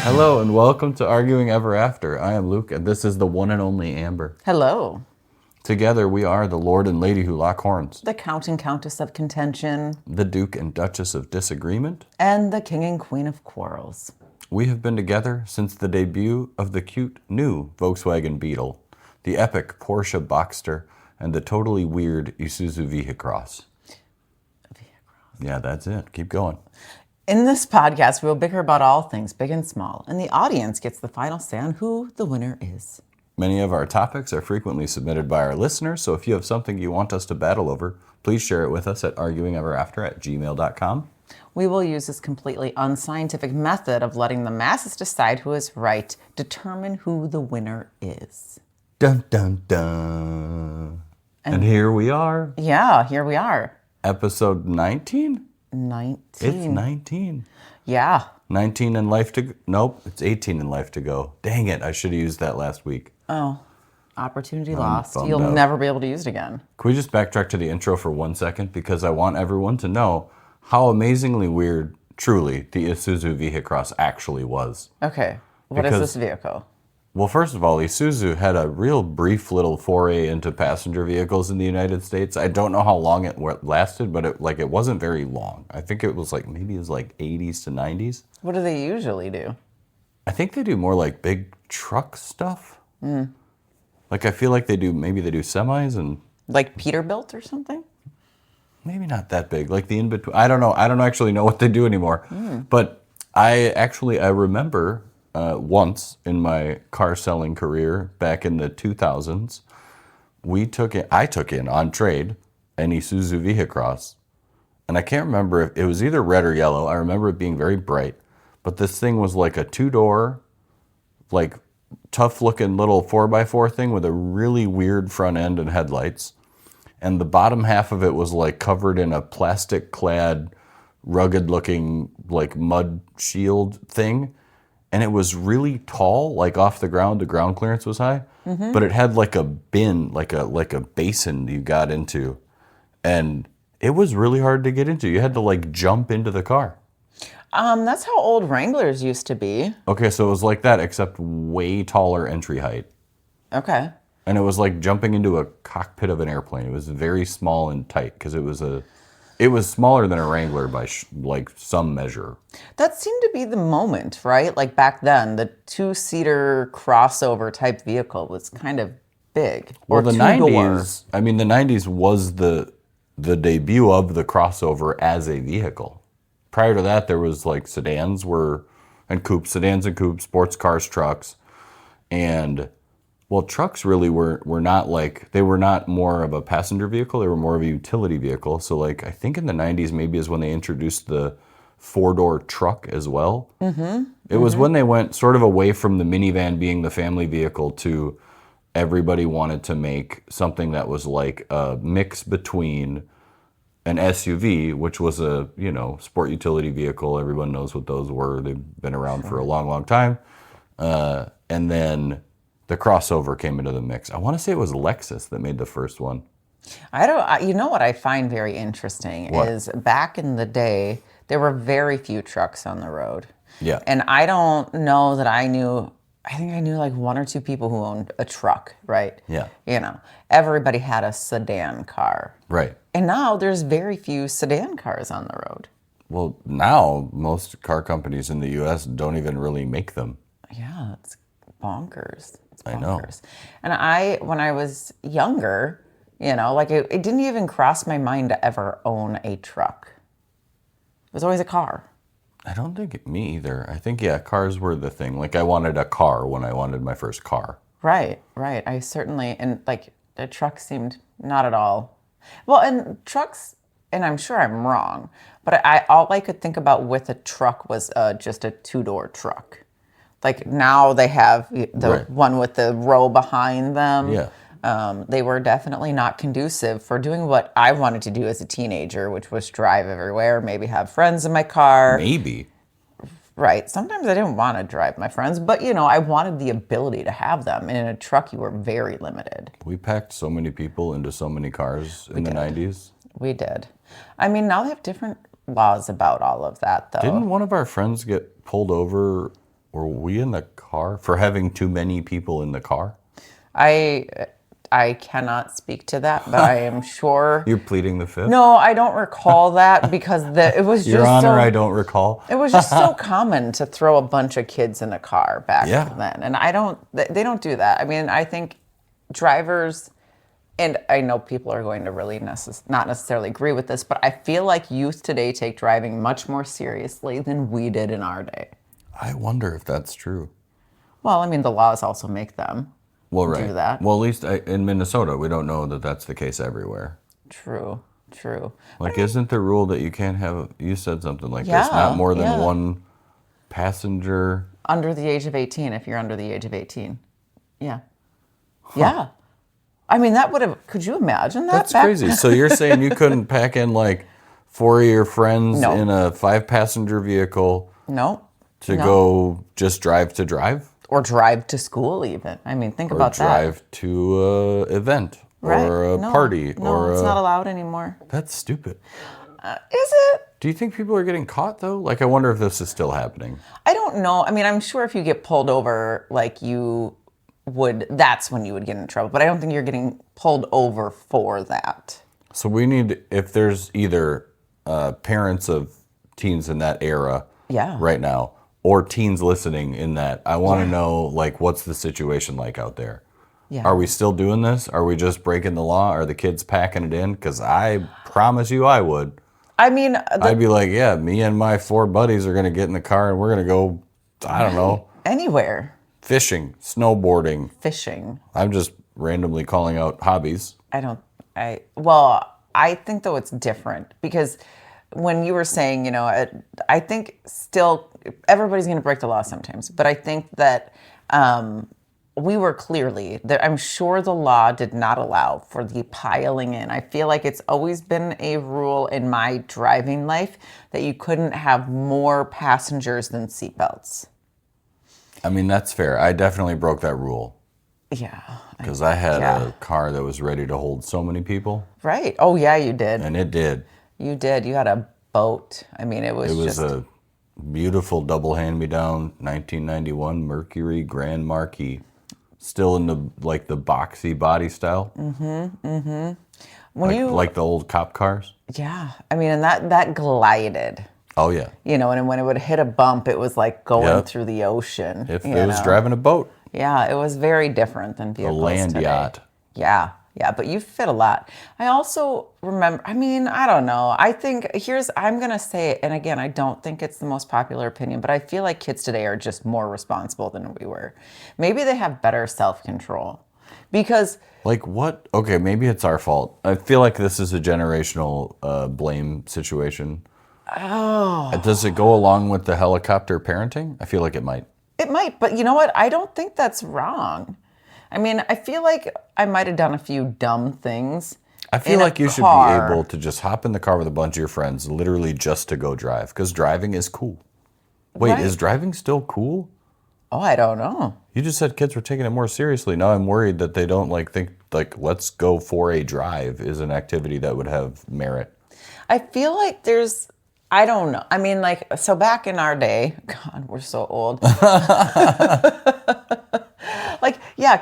Hello and welcome to Arguing Ever After. I am Luke and this is the one and only Amber. Hello. Together we are the Lord and Lady who lock horns, The Count and Countess of Contention, the Duke and Duchess of Disagreement, and the King and Queen of Quarrels. We have been together since the debut of the cute new Volkswagen Beetle, the epic Porsche Boxster, and the totally weird Isuzu Vehicross. Yeah, that's it. Keep going. In this podcast, we will bicker about all things big and small, and the audience gets the final say on who the winner is. Many of our topics are frequently submitted by our listeners, so if you have something you want us to battle over, please share it with us at arguingeverafter@gmail.com. We will use this completely unscientific method of letting the masses decide who is right, determine who the winner is. Dun, dun, dun. And here we are. Yeah, here we are. Episode 19? 19. It's 19. Yeah. 19 in life to go. Nope, it's 18 in life to go. Dang it, I should have used that last week. Oh, opportunity lost. bummed You'll out. never be able to use it again. Can we just backtrack to the intro for 1 second? Because I want everyone to know how amazingly weird, truly, the Isuzu Vehicross actually was. Okay. What is Because- this vehicle? Well, first of all, Isuzu had a real brief little foray into passenger vehicles in the United States. I don't know how long it lasted, but it wasn't very long. I think it was maybe 80s to 90s. What do they usually do? I think they do more big truck stuff. I feel like they do semis and Like Peterbilt or something? maybe not that big. The in-between. I don't know. I don't actually know what they do anymore. But I remember once in my car selling career back in the 2000s, I took in on trade an Isuzu Vehicross. And I can't remember if it was either red or yellow. I remember it being very bright. But this thing was like a two-door, tough-looking little 4x4 thing with a really weird front end and headlights. And the bottom half of it was covered in a plastic-clad, rugged-looking mud shield thing. And it was really tall, off the ground. The ground clearance was high. Mm-hmm. But it had a bin, like a basin you got into. And it was really hard to get into. You had to jump into the car. That's how old Wranglers used to be. Okay, so it was like that, except way taller entry height. Okay. And it was like jumping into a cockpit of an airplane. It was very small and tight because it was smaller than a Wrangler by some measure. That seemed to be the moment, right? Back then, the two-seater crossover type vehicle was kind of big. Well, the two-door. 90s, the 90s was the debut of the crossover as a vehicle. Prior to that, there was sedans and coupes, sports cars, trucks. And, well, trucks really were not they were not more of a passenger vehicle. They were more of a utility vehicle. So, I think in the 90s maybe is when they introduced the four-door truck as well. Mm-hmm. It was when they went sort of away from the minivan being the family vehicle to everybody wanted to make something that was a mix between an SUV, which was a, sport utility vehicle. Everyone knows what those were. They've been around for a long, long time. And then the crossover came into the mix. I want to say it was Lexus that made the first one. You know what I find very interesting What? is back in the day, there were very few trucks on the road. Yeah. And I don't know that I think I knew one or two people who owned a truck, right? Yeah. Everybody had a sedan car. Right. And now there's very few sedan cars on the road. Well, now most car companies in the U.S. don't even really make them. Yeah, it's bonkers. I know. And when I was younger, it didn't even cross my mind to ever own a truck. It was always a car. I don't think me either. I think, cars were the thing. I wanted a car when I wanted my first car. Right. I certainly, and the truck seemed not at all. Well, and trucks, and I'm sure I'm wrong, but all I could think about with a truck was just a two-door truck. Now they have the one with the row behind them. Yeah. They were definitely not conducive for doing what I wanted to do as a teenager, which was drive everywhere, maybe have friends in my car. Maybe. Right. Sometimes I didn't want to drive my friends, but I wanted the ability to have them. And in a truck, you were very limited. We packed so many people into so many cars in the 90s. We did. I mean, now they have different laws about all of that, though. Didn't one of our friends get pulled over? Were we in the car for having too many people in the car? I cannot speak to that, but I am sure. You're pleading the fifth? No, I don't recall that because it was just Your Honor, so, I don't recall. it was just so common to throw a bunch of kids in a car back Yeah. then. And they don't do that. I mean, I think drivers, and I know people are going to really not necessarily agree with this, but I feel like youth today take driving much more seriously than we did in our day. I wonder if that's true. Well, I mean, the laws also make them Right. do that. Well, at least in Minnesota, we don't know that that's the case everywhere. True. Like, isn't the rule that you can't have, you said something like this, Yeah, not more than yeah. one passenger? Under the age of 18, if you're under the age of 18. Yeah. Yeah. I mean, could you imagine that? That's crazy. So you're saying you couldn't pack in like 4 of your friends No. in a 5-passenger vehicle No. to go just drive to drive? Or drive to school even. I mean, think Or about drive to a event that. or a No, party? No, or it's not allowed anymore. That's stupid. Is it? Do you think people are getting caught though? Like, I wonder if this is still happening. I don't know. I mean, I'm sure if you get pulled over, that's when you would get in trouble. But I don't think you're getting pulled over for that. So we need, if there's either parents of teens in that era Yeah. right now, or teens listening in that, I want to know, like, what's the situation like out there? Yeah. Are we still doing this? Are we just breaking the law? Are the kids packing it in? Because I promise you I would. I mean, I'd be like, yeah, me and my 4 buddies are going to get in the car and we're going to go, I don't know, anywhere. fishing, snowboarding. Fishing. I'm just randomly calling out hobbies. I think though it's different because when you were saying, I think still everybody's going to break the law sometimes, but I think that we were clearly there. I'm sure the law did not allow for the piling in. I feel like it's always been a rule in my driving life that you couldn't have more passengers than seatbelts. I mean, that's fair. I definitely broke that rule. Yeah. Because I had a car that was ready to hold so many people. Right. Oh, yeah, you did. And it did. You did. You had a boat. I mean, it was A beautiful double hand-me-down 1991 Mercury Grand Marquis. Still in the boxy body style. Like the old cop cars. Yeah. I mean, and that glided. Oh, yeah. And when it would hit a bump, it was like going through the ocean. If it was driving a boat. Yeah, it was very different than vehicles A land today. yacht. Yeah, but you fit a lot. I also remember, I mean, I don't know. I think, I'm going to say it, and again, I don't think it's the most popular opinion, but I feel like kids today are just more responsible than we were. Maybe they have better self-control. Because... Like what? Okay, maybe it's our fault. I feel like this is a generational blame situation. Oh. Does it go along with the helicopter parenting? I feel like it might. It might, but you know what? I don't think that's wrong. I mean, I feel like I might have done a few dumb things. I feel like you should be able to just hop in the car with a bunch of your friends, literally just to go drive, because driving is cool. Wait, Right. Is driving still cool? Oh, I don't know. You just said kids were taking it more seriously. Now I'm worried that they don't think let's go for a drive is an activity that would have merit. I feel like I don't know. I mean, so back in our day, God, we're so old.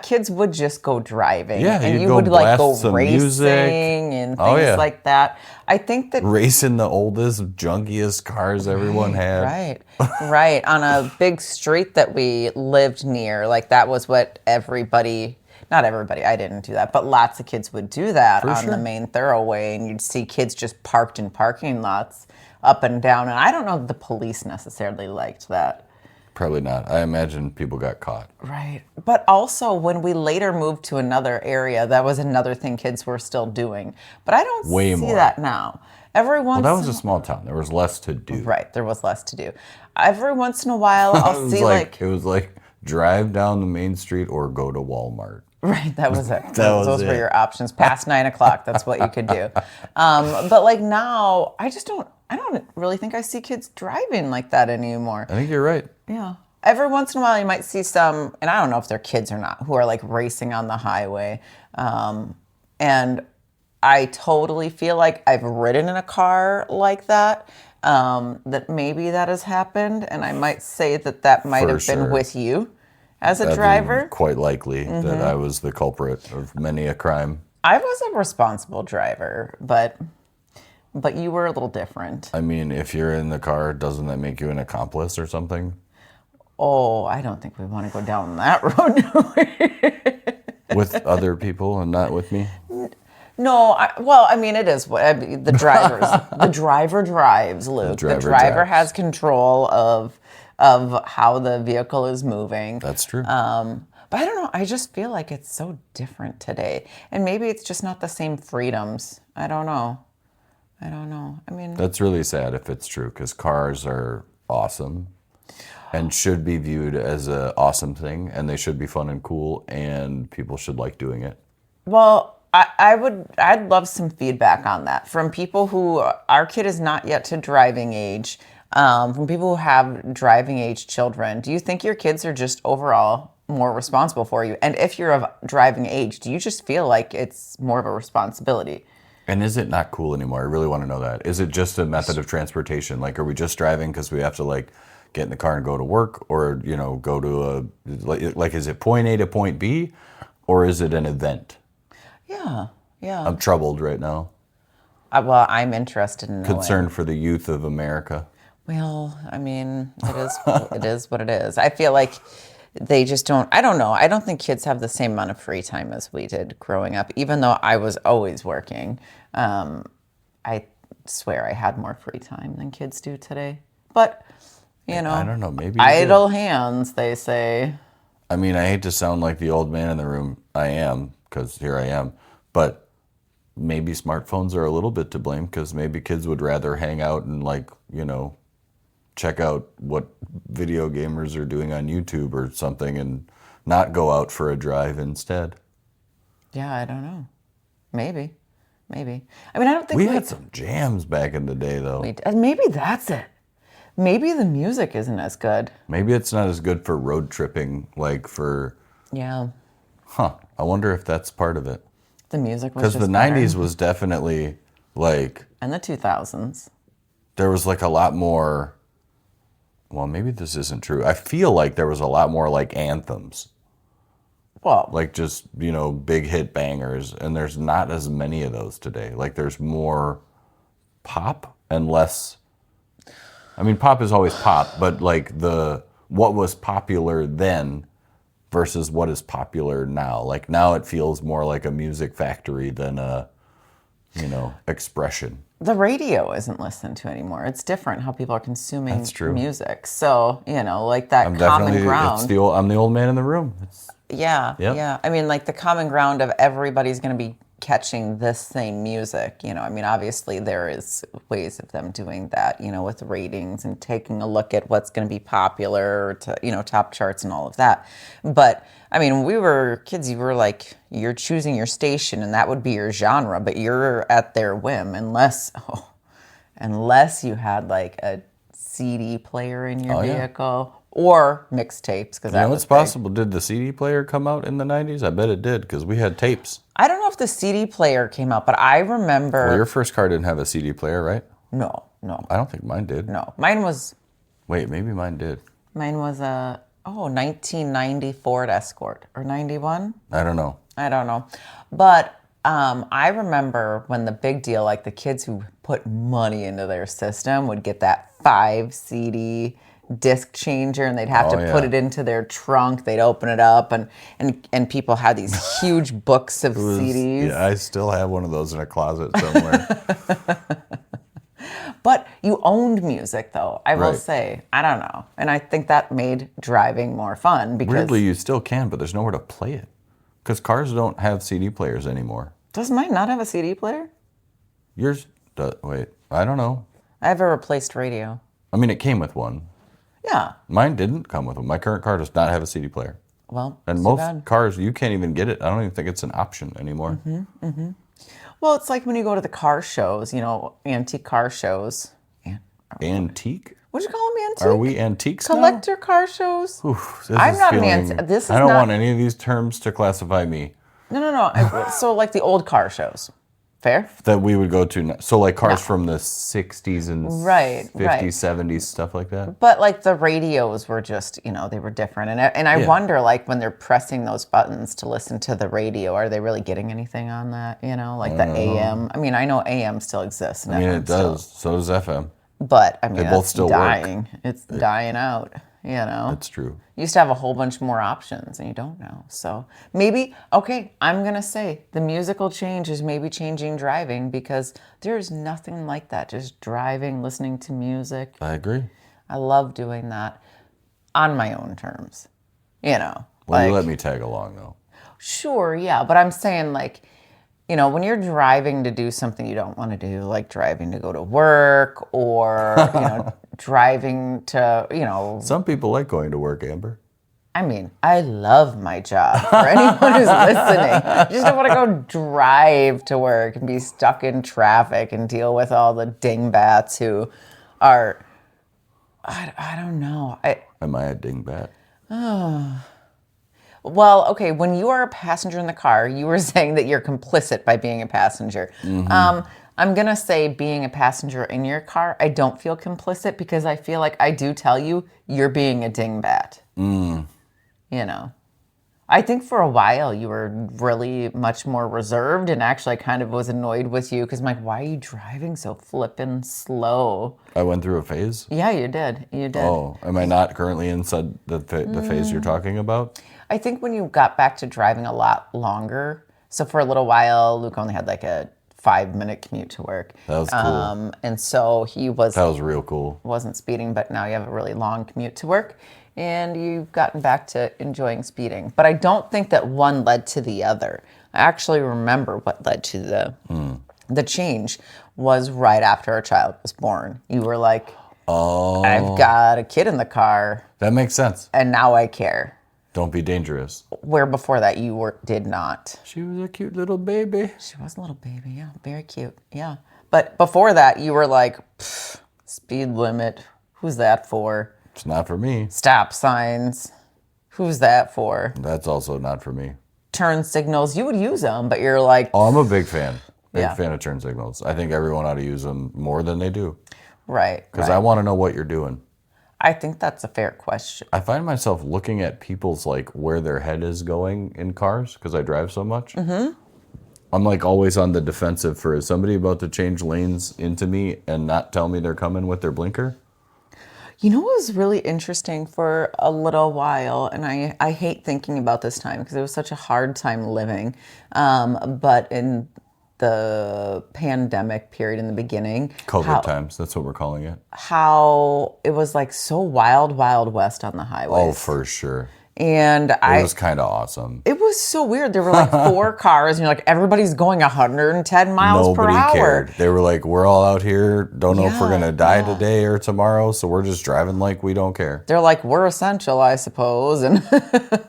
Kids would just go driving. Yeah, and you'd you go would blast go some racing music. and things like that. I think that Racing the oldest, junkiest cars everyone had. Right. On a big street that we lived near, that was what not everybody, I didn't do that, but lots of kids would do that on the main thoroughway, and you'd see kids just parked in parking lots up and down, and I don't know if the police necessarily liked that. Probably not. I imagine people got caught. Right. But also, when we later moved to another area, that was another thing kids were still doing. But I don't see that now. Every once that was a small town. There was less to do. Right. There was less to do. Every once in a while, I'll see it was like drive down the main street or go to Walmart. Right, that was it. Those were your options. Past 9 o'clock, that's what you could do. But now, I just don't. I don't really think I see kids driving like that anymore. I think you're right. Yeah. Every once in a while, you might see some, and I don't know if they're kids or not, who are like racing on the highway. And I totally feel like I've ridden in a car like that, that maybe that has happened. And I might say that that might For have been sure. with you as a I think driver. quite likely that I was the culprit of many a crime. I was a responsible driver, but you were a little different. I mean, if you're in the car, doesn't that make you an accomplice or something? Oh, I don't think we want to go down that road. do we? With other people and not with me? No, well, I mean, it is what I mean, the drivers. The driver drives, Luke. The driver drives. has control of how the vehicle is moving. That's true. But I don't know. I just feel like it's so different today, and maybe it's just not the same freedoms. I don't know. I mean, That's really sad if it's true, because cars are awesome and should be viewed as an awesome thing, and they should be fun and cool, and people should like doing it. well, I'd love some feedback on that from people who, our kid is not yet to driving age, from people who have driving age children. Do you think your kids are just overall more responsible for you? And if you're of driving age, do you just feel like it's more of a responsibility? And is it not cool anymore? I really want to know that. Is it just a method of transportation? Like, are we just driving because we have to, like, get in the car and go to work, or, you know, go to a, like, is it point A to point B, or is it an event? Yeah, yeah. I'm troubled right now. Well, I'm interested in knowing. Concerned for the youth of America. Well, I mean, it is what it is. I feel like they just don't, I don't know. I don't think kids have the same amount of free time as we did growing up, even though I was always working. I swear I had more free time than kids do today. But, you know, I don't know, maybe you idle hands, they say. I mean, I hate to sound like the old man in the room. I am, because here I am. But maybe smartphones are a little bit to blame, because maybe kids would rather hang out and, like, you know, check out what video gamers are doing on YouTube or something, and not go out for a drive instead. Yeah, I don't know. Maybe. I mean, I don't think We had some jams back in the day, though. maybe that's it. Maybe the music isn't as good. Maybe it's not as good for road tripping, like for, Yeah. I wonder if that's part of it. The music was Because just the better. 90s was definitely, like, And the 2000s. there was, like, a lot more, well, maybe this isn't true. I feel like there was a lot more, like, anthems. Well, Like, just, you know, big hit bangers, and there's not as many of those today. Like, there's more pop and less, I mean, pop is always pop, but, like, what was popular then versus what is popular now. Like, now it feels more like a music factory than a, you know, expression. the radio isn't listened to anymore. It's different how people are consuming That's true. music. So, you know, like that I'm common definitely, ground. I'm the old man in the room. Yeah, Yep. yeah. I mean, like the common ground of everybody's going to be catching this same music. You know, I mean, obviously there is ways of them doing that, you know, with ratings and taking a look at what's going to be popular, to, you know, top charts and all of that. But I mean, when we were kids, you were like, you're choosing your station and that would be your genre, but you're at their whim unless you had like a CD player in your yeah. vehicle. Or mixtapes, because You that know, was it's possible. Did the CD player come out in the 90s? I bet it did, because we had tapes. I don't know if the CD player came out, but I remember. Well, your first car didn't have a CD player, right? No. I don't think mine did. No. Mine was Wait, maybe mine did. a 1990 Ford Escort or 91. I don't know. I don't know, but I remember when the big deal, like the kids who put money into their system would get that 5 CD disc changer, and they'd have to put it into their trunk. They'd open it up, and people had these huge books of CDs. Yeah, I still have one of those in a closet somewhere. But you owned music, though. I will Right. say, I don't know, and I think that made driving more fun because Weirdly, you still can, but there's nowhere to play it. Because cars don't have CD players anymore. does mine not have a CD player? Yours, wait, I don't know. I have a replaced radio. I mean, it came with one. Yeah. Mine didn't come with one. My current car does not have a CD player. Well, And too most bad. cars, you can't even get it. I don't even think it's an option anymore. Well, it's like when you go to the car shows, you know, antique car shows. Antique? Would you call them antique? Are we antiques now? Collector car shows? Oof, I'm not an antique. This is I don't not. want any of these terms to classify me. No. So like the old car shows. Fair? That we would go to. So like cars No. from the 60s and Right, 50s, right. 70s, stuff like that. But like the radios were just, they were different. And I wonder, like, when they're pressing those buttons to listen to the radio, are they really getting anything on that? Like the AM. I mean, I know AM still exists. And I mean, FM it does. So does FM. But I mean, They that's both still work. dying. It's dying out. That's true. You used to have a whole bunch more options, and you don't now. So maybe, okay, I'm going to say the musical change is maybe changing driving, because there's nothing like that. Just driving, listening to music. I agree. I love doing that on my own terms. Well, you let me tag along, though. Sure, yeah. But I'm saying, like, when you're driving to do something you don't want to do, like driving to go to work or, driving to, Some people like going to work, Amber. I mean, I love my job. For anyone who's listening, I just don't want to go drive to work and be stuck in traffic and deal with all the dingbats who are, I don't know. Am I a dingbat? Well, okay, when you are a passenger in the car, you were saying that you're complicit by being a passenger. I'm going to say being a passenger in your car, I don't feel complicit, because I feel like I do tell you you're being a dingbat. I think for a while you were really much more reserved, and actually I kind of was annoyed with you because I'm like, why are you driving so flippin' slow? I went through a phase? Yeah, you did. You did. Oh, am I not currently inside the phase you're talking about? I think when you got back to driving a lot longer, so for a little while, Luke only had like a 5-minute commute to work. That was cool. And so he That was real cool. wasn't speeding, but now you have a really long commute to work, and you've gotten back to enjoying speeding. But I don't think that one led to the other. I actually remember what led to the change was right after our child was born. You were like, oh, I've got a kid in the car, that makes sense. and now I care. Don't be dangerous. Where before that you did not. She was a cute little baby. She was a little baby, yeah, very cute, yeah. But before that, you were like, speed limit, who's that for? It's not for me. Stop signs, who's that for? That's also not for me. Turn signals, you would use them, but you're like, Oh, I'm a big fan. Big Yeah. fan of turn signals. I think everyone ought to use them more than they do. right. Because I want to know what you're doing. I think that's a fair question. I find myself looking at people's, like, where their head is going in cars because I drive so much. Mm-hmm. I'm, like, always on the defensive for, is somebody about to change lanes into me and not tell me they're coming with their blinker? You know what was really interesting for a little while, and I hate thinking about this time because it was such a hard time living, but in the pandemic period in the beginning. COVID times, that's what we're calling it. How it was like so wild west on the highways. Oh, for sure. And It was kind of awesome. it was so weird. There were like 4 cars, and you're like, everybody's going 110 miles per Nobody hour. cared. They were like, we're all out here, don't know if we're Yeah, going to die today or tomorrow, so we're just driving like we don't care. They're like, we're essential, I suppose. And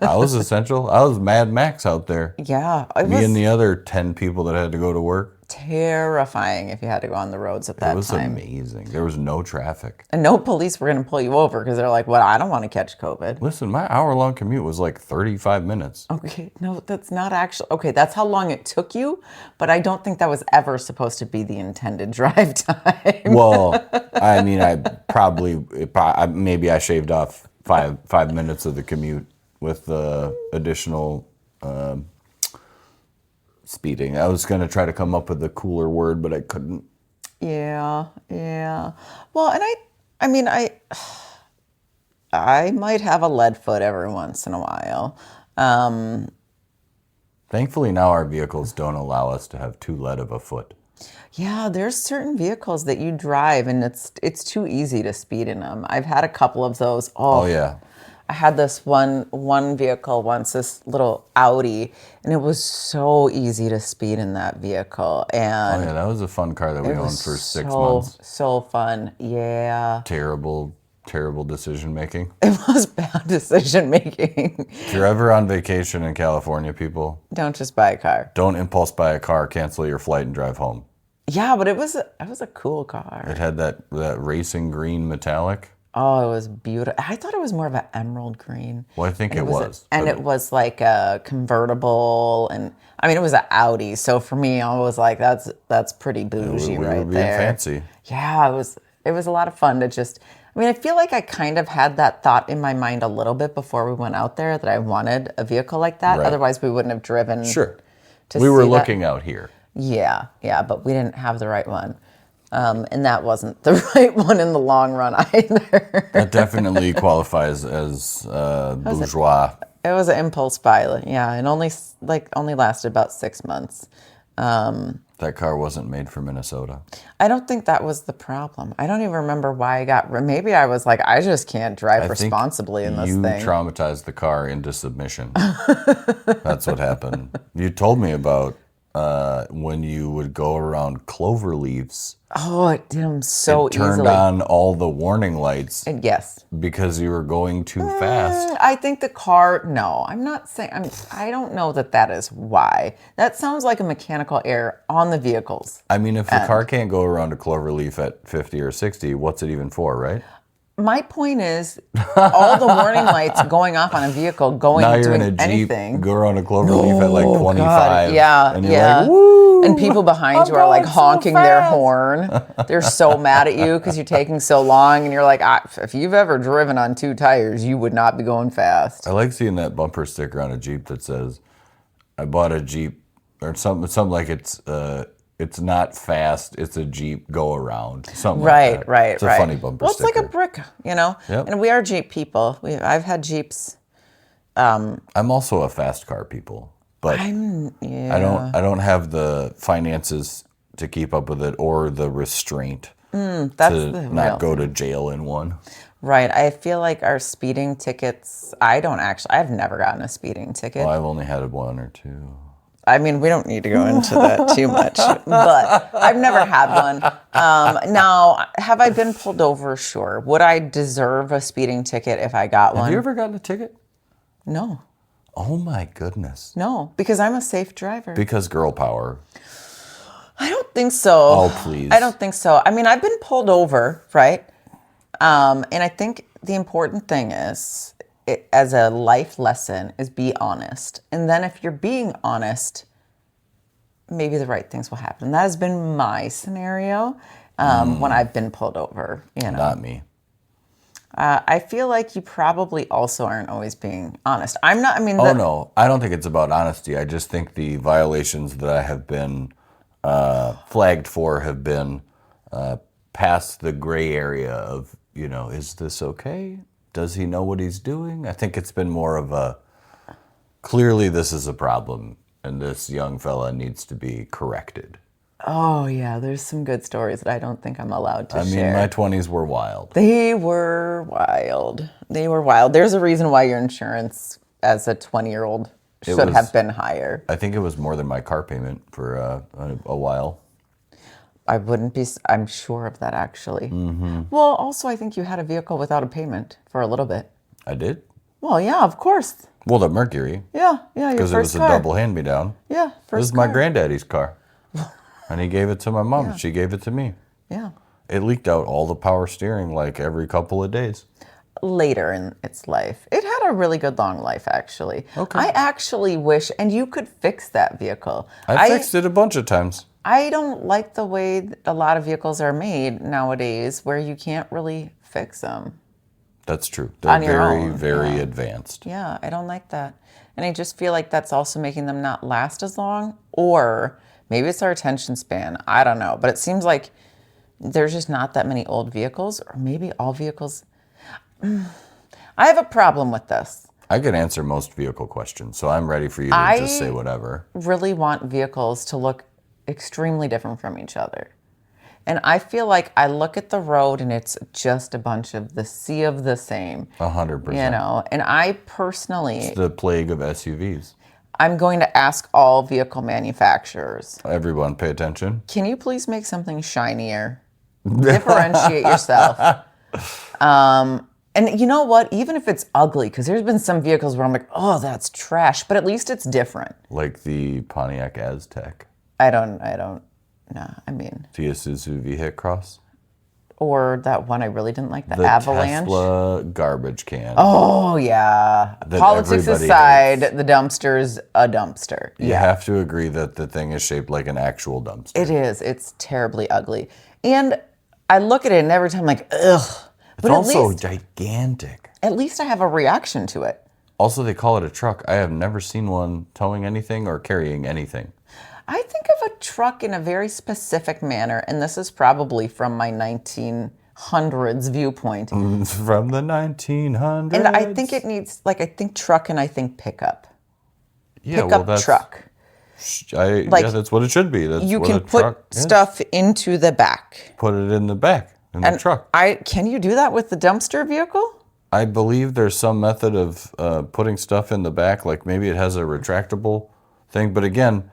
I was essential. I was Mad Max out there. yeah, it Me was and the other 10 people that had to go to work. terrifying if you had to go on the roads at It that was time. amazing. There was no traffic. And no police were going to pull you over because they're like, well, I don't want to catch COVID. Listen, my hour-long commute was like 35 minutes. Okay, no, that's not actually, okay, that's how long it took you, but I don't think that was ever supposed to be the intended drive time. Well, I mean, maybe I shaved off five minutes of the commute with the additional speeding. I was going to try to come up with a cooler word, but I couldn't. Yeah. Well, and I might have a lead foot every once in a while. Thankfully, now our vehicles don't allow us to have too lead of a foot. Yeah, there's certain vehicles that you drive and it's too easy to speed in them. I've had a couple of those. Oh, yeah. I had this one vehicle once, this little Audi, and it was so easy to speed in that vehicle. And Oh, yeah, that was a fun car that we it owned was for 6 so, months. so fun. Yeah. Terrible decision making. It was bad decision making. If you're ever on vacation in California, people, Don't just buy a car. don't impulse buy a car, cancel your flight, and drive home. Yeah, but it was a cool car. It had that racing green metallic. Oh, it was beautiful. I thought it was more of an emerald green. Well, I think And it was. and But it was like a convertible, and I mean it was an Audi. So for me, I was like, that's pretty bougie we were right being there. fancy. Yeah, it was a lot of fun to just. I mean, I feel like I kind of had that thought in my mind a little bit before we went out there that I wanted a vehicle like that. Right. Otherwise, we wouldn't have driven. Sure. To We were see that. looking out here. Yeah, yeah, but we didn't have the right one. And that wasn't the right one in the long run either. That definitely qualifies as bourgeois. It was an impulse buy, yeah, and only lasted about 6 months. That car wasn't made for Minnesota. I don't think that was the problem. I don't even remember why I got. Maybe I was like, I just can't drive I think responsibly in this you thing. traumatized the car into submission. That's what happened. You told me about when you would go around clover leaves. Oh, it did them so Turned easily. on all the warning lights And yes, because you were going too fast. I think the car. No, I'm not saying. I don't know that is why. That sounds like a mechanical error on the vehicles. I mean, if the car can't go around a clover leaf at 50 or 60, what's it even for, right? My point is, all the warning lights going off on a vehicle, Now you're doing in a Jeep, anything. go around a clover leaf at like 25. God, yeah, and you're yeah. like, woo! And people behind you are like honking their horn. They're so mad at you because you're taking so long, and you're like, if you've ever driven on 2 tires, you would not be going fast. I like seeing that bumper sticker on a Jeep that says, I bought a Jeep, or something like it's not fast, it's a Jeep go around. Something like that. Right. It's a funny bumper Well, it's sticker. like a brick, you know? Yep. And we are Jeep people. I've had Jeeps. I'm also a fast car people, but I don't have the finances to keep up with it or the restraint That's to the not real go to jail in one. Right. I feel like our speeding tickets, I've never gotten a speeding ticket. Well, I've only had one or two. I mean, we don't need to go into that too much, but I've never had one. Now, have I been pulled over? Sure. Would I deserve a speeding ticket if I got one? Have you ever gotten a ticket? No. Oh my goodness. No, because I'm a safe driver. Because girl power. I don't think so. Oh, please. I don't think so. I mean, I've been pulled over, right? And I think the important thing is, as a life lesson, is be honest. And then if you're being honest, maybe the right things will happen. That has been my scenario when I've been pulled over. You know, Not me. I feel like you probably also aren't always being honest. I'm not. I mean, No. I don't think it's about honesty. I just think the violations that I have been flagged for have been past the gray area of, is this okay? Does he know what he's doing? I think it's been more of a, clearly this is a problem and this young fella needs to be corrected. Oh, yeah, there's some good stories that I don't think I'm allowed to share. I mean, my 20s were wild. They were wild. They were wild. There's a reason why your insurance as a 20-year-old should have been higher. I think it was more than my car payment for a while. I'm sure of that, actually. Mm-hmm. Well, also, I think you had a vehicle without a payment for a little bit. I did? Well, yeah, of course. Well, the Mercury. Yeah, your Because it was first car. a double hand-me-down. Yeah, first This is my granddaddy's car. And he gave it to my mom. Yeah. She gave it to me. Yeah. It leaked out all the power steering like every couple of days. Later in its life. It had a really good long life, actually. Okay. I actually wish, and you could fix that vehicle. I fixed it a bunch of times. I don't like the way that a lot of vehicles are made nowadays where you can't really fix them. That's true. They're very advanced. Yeah, I don't like that. And I just feel like that's also making them not last as long, or maybe it's our attention span. I don't know. But it seems like there's just not that many old vehicles, or maybe all vehicles. I have a problem with this. I can answer most vehicle questions, so I'm ready for you to just say whatever. I really want vehicles to look extremely different from each other. And I feel like I look at the road and it's just a bunch of the sea of the same. 100%. And I personally... It's the plague of SUVs. I'm going to ask all vehicle manufacturers. Everyone pay attention. Can you please make something shinier? Differentiate yourself. And you know what? Even if it's ugly, because there's been some vehicles where I'm like, oh, that's trash, but at least it's different. Like the Pontiac Aztec. I don't No, I mean, The Isuzu V-Hit Cross. or that one I really didn't like, the The Avalanche. Tesla garbage can. Oh, yeah. That Politics everybody aside, hates. the dumpster's a dumpster. You Yeah, have to agree that the thing is shaped like an actual dumpster. it is. It's terribly ugly. And I look at it and every time I'm like, ugh. It's But also gigantic. at least I have a reaction to it. Also, they call it a truck. I have never seen one towing anything or carrying anything. I think of a truck in a very specific manner, and this is probably from my 1900s viewpoint. From the 1900s. And I think it needs, like, I think truck and I think pickup. Yeah, Pickup truck. Yeah, that's what it should be. That's You what can a truck put is. stuff into the back. Put it in the back, in the truck. Can you do that with the dumpster vehicle? I believe there's some method of putting stuff in the back, like maybe it has a retractable thing. But again,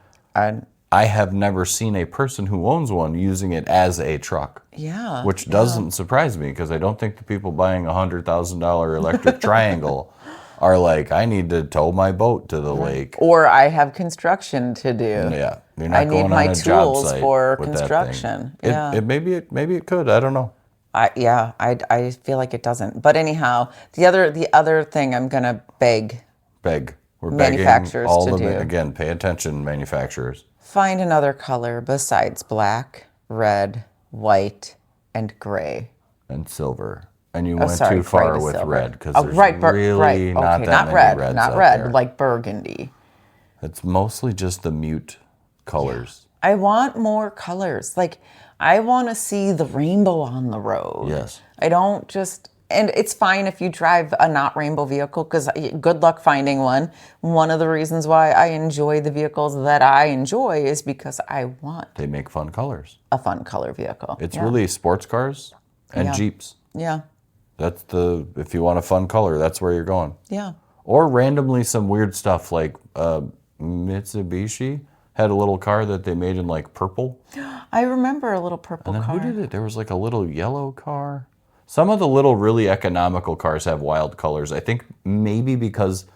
I have never seen a person who owns one using it as a truck. Yeah. Which doesn't surprise me because I don't think the people buying a $100,000 electric triangle are like, I need to tow my boat to the lake. Or I have construction to do. Yeah, you're not I going need on my a job tools site for with that thing. construction. Yeah. Maybe it could. I don't know. I feel like it doesn't. But anyhow, the other thing I'm gonna beg We're manufacturers begging all to of do. it. Again, pay attention, manufacturers. Find another color besides black, red, white, and gray. And silver. And you went Sorry, too far gray to with silver. red because there's really not Okay, that not many red, reds not out red, there. like burgundy. It's mostly just the mute colors. I want more colors. Like, I want to see the rainbow on the road. Yes. I don't just, and it's fine if you drive a not rainbow vehicle because good luck finding one. One of the reasons why I enjoy the vehicles that I enjoy is because I want They make fun colors. a fun color vehicle. It's really sports cars and Jeeps. Yeah. That's if you want a fun color, that's where you're going. Yeah. Or randomly some weird stuff like Mitsubishi had a little car that they made in like purple. I remember a little purple And then car. who did it? There was like a little yellow car. Some of the little really economical cars have wild colors. I think maybe because,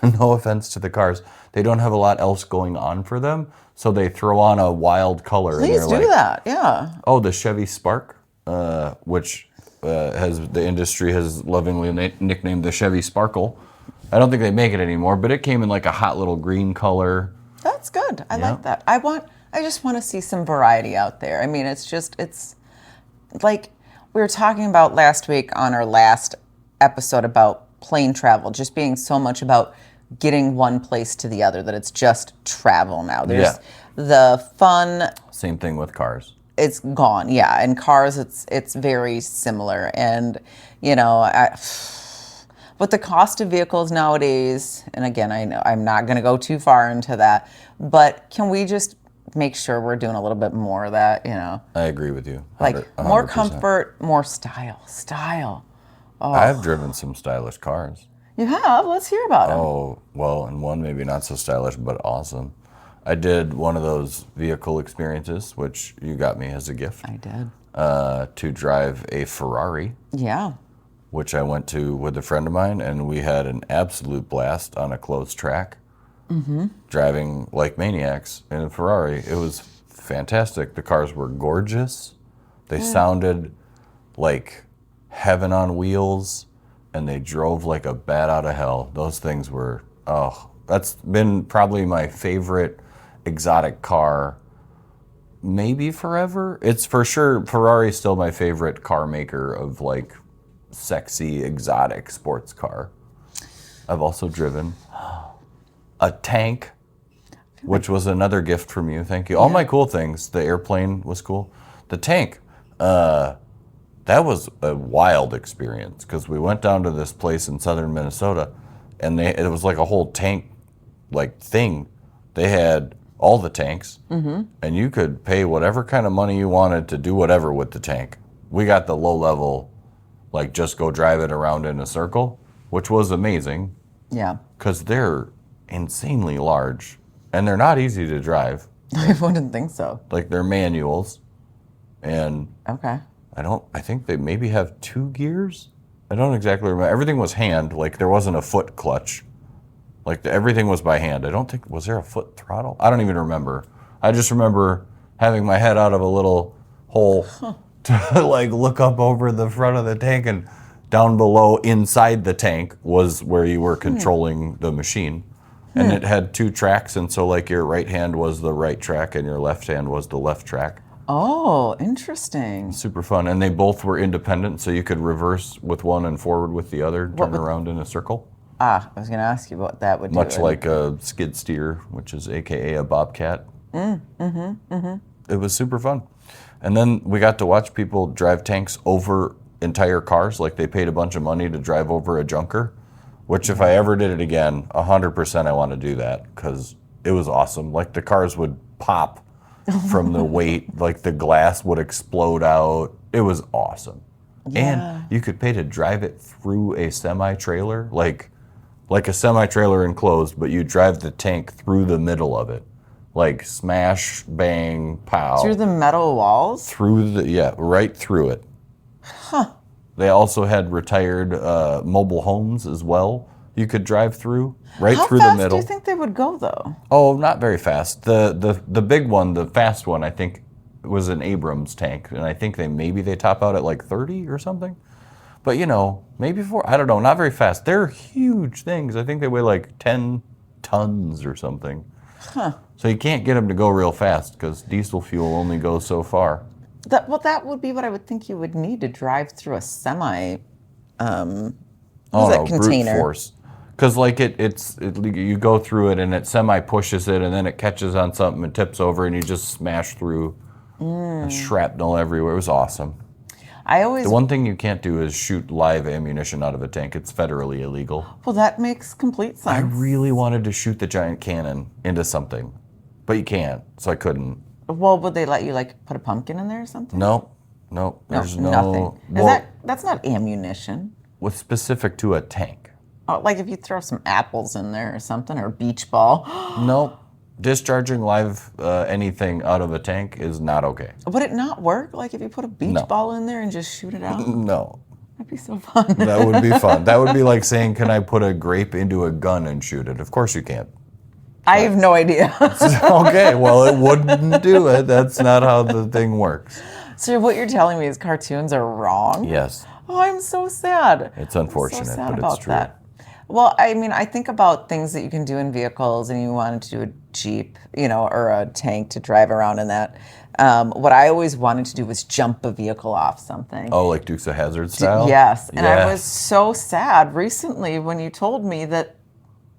no offense to the cars, they don't have a lot else going on for them. So they throw on a wild color. Please and do they're like, that. Yeah. oh, the Chevy Spark, which the industry has lovingly nicknamed the Chevy Sparkle. I don't think they make it anymore, but it came in like a hot little green color. That's good. I like that. I just want to see some variety out there. I mean, it's like we were talking about last week on our last episode about plane travel, just being so much about getting one place to the other that it's just travel now. There's the fun. Same thing with cars. It's gone, yeah. And cars, it's very similar. And with the cost of vehicles nowadays, and again, I know I'm not going to go too far into that, but can we just make sure we're doing a little bit more of that? I agree with you. Like 100%. more comfort, more style. I've driven some stylish cars. You have? Let's hear about them. Oh, well, and one maybe not so stylish, but awesome. I did one of those vehicle experiences, which you got me as a gift. I did. To drive a Ferrari, Yeah. which I went to with a friend of mine, and we had an absolute blast on a closed track, driving like maniacs in a Ferrari. It was fantastic. The cars were gorgeous. They sounded like heaven on wheels, and they drove like a bat out of hell. Those things were, that's been probably my favorite exotic car maybe forever. It's for sure, Ferrari's still my favorite car maker of like sexy, exotic sports car. I've also driven a tank, which was another gift from you. Thank you. All my cool things. The airplane was cool. The tank, that was a wild experience because we went down to this place in southern Minnesota, and it was like a whole tank like thing. They had all the tanks, and you could pay whatever kind of money you wanted to do whatever with the tank. We got the low level, like just go drive it around in a circle, which was amazing Yeah. because they're insanely large and they're not easy to drive. I wouldn't think so. Like they're manuals, and Okay. I think they maybe have 2 gears. I don't exactly remember. Everything was hand, like there wasn't a foot clutch. Like everything was by hand. I don't think, was there a foot throttle? I don't even remember. I just remember having my head out of a little hole to like look up over the front of the tank, and down below inside the tank was where you were controlling the machine. And it had 2 tracks, and so like your right hand was the right track and your left hand was the left track. Oh, interesting. Super fun. And they both were independent, so you could reverse with one and forward with the other, turn around in a circle. I was going to ask you what that would do. Much like a skid steer, which is AKA a bobcat. It was super fun. And then we got to watch people drive tanks over entire cars, like they paid a bunch of money to drive over a junker, which if I ever did it again, 100% I want to do that, because it was awesome. Like the cars would pop from the weight, like the glass would explode out. It was awesome. Yeah. And you could pay to drive it through a semi-trailer, like a semi-trailer enclosed, but you drive the tank through the middle of it. Like smash, bang, pow. Through the metal walls? Right through it. Huh. They also had retired mobile homes as well. You could drive through, through the middle. How fast do you think they would go, though? Oh, not very fast. The big one, the fast one, I think was an Abrams tank, and I think they top out at like 30 or something. But maybe I don't know, not very fast. They're huge things. I think they weigh like 10 tons or something. Huh. So you can't get them to go real fast because diesel fuel only goes so far. That would be what I would think you would need to drive through a semi. Container? Brute force. Because like you go through it and it semi pushes it and then it catches on something and tips over and you just smash through. Shrapnel everywhere. It was awesome. The one thing you can't do is shoot live ammunition out of a tank. It's federally illegal. Well, that makes complete sense. I really wanted to shoot the giant cannon into something, but you can't, so I couldn't. Well, would they let you like put a pumpkin in there or something? No. There's nothing. Well, That's not ammunition. what's specific to a tank? Oh, like if you throw some apples in there or something, or a beach ball. Nope. Discharging live anything out of a tank is not okay. Would it not work? Like if you put a beach ball in there and just shoot it out? No. That'd be so fun. That would be fun. That would be like saying, can I put a grape into a gun and shoot it? Of course you can't. I have no idea. Okay, well, it wouldn't do it. That's not how the thing works. So what you're telling me is cartoons are wrong? Yes. Oh, I'm so sad. It's unfortunate, I'm so sad but about it's true. that. Well, I mean, I think about things that you can do in vehicles, and you wanted to do a Jeep, or a tank to drive around in that. What I always wanted to do was jump a vehicle off something. Oh, like Dukes of Hazzard style? Yes, and I was so sad recently when you told me that